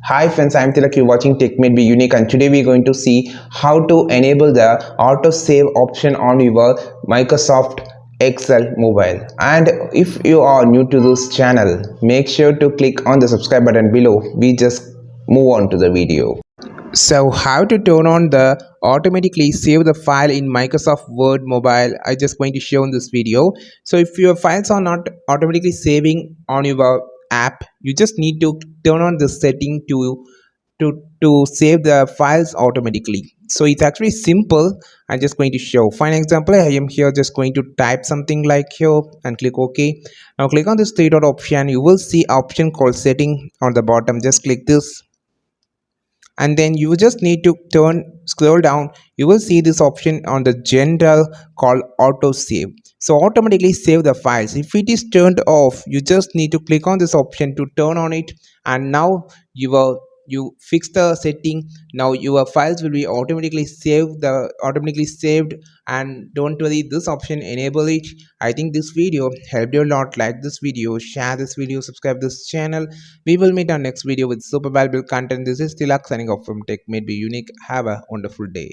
Hi friends, I'm Tilak. You're watching Tech Made Be Unique, and today we're going to see how to enable the auto save option on your Microsoft Excel mobile. And if you are new to this channel, make sure to click on the subscribe button below. We just move on to the video. So how to turn on the automatically save the file in Microsoft Word mobile, I just going to show in this video. So if your files are not automatically saving on your app, you just need to turn on the setting to save the files automatically. So it's actually simple. I'm just going to show. For an example, I am here just going to type something like here and click OK. Now click on this three dot option. You will see option called setting on the bottom. Just click this, and then you just need to scroll down. You will see this option on the general called auto save. So automatically save the files. If it is turned off, you just need to click on this option to turn on it, and now you fix the setting. Now your files will be automatically saved. And don't worry, this option enable it. I think this video helped you a lot. Like this video, share this video, subscribe this channel. We will meet our next video with super valuable content. This is Tilak signing off from Tech Made Be Unique. Have a wonderful day.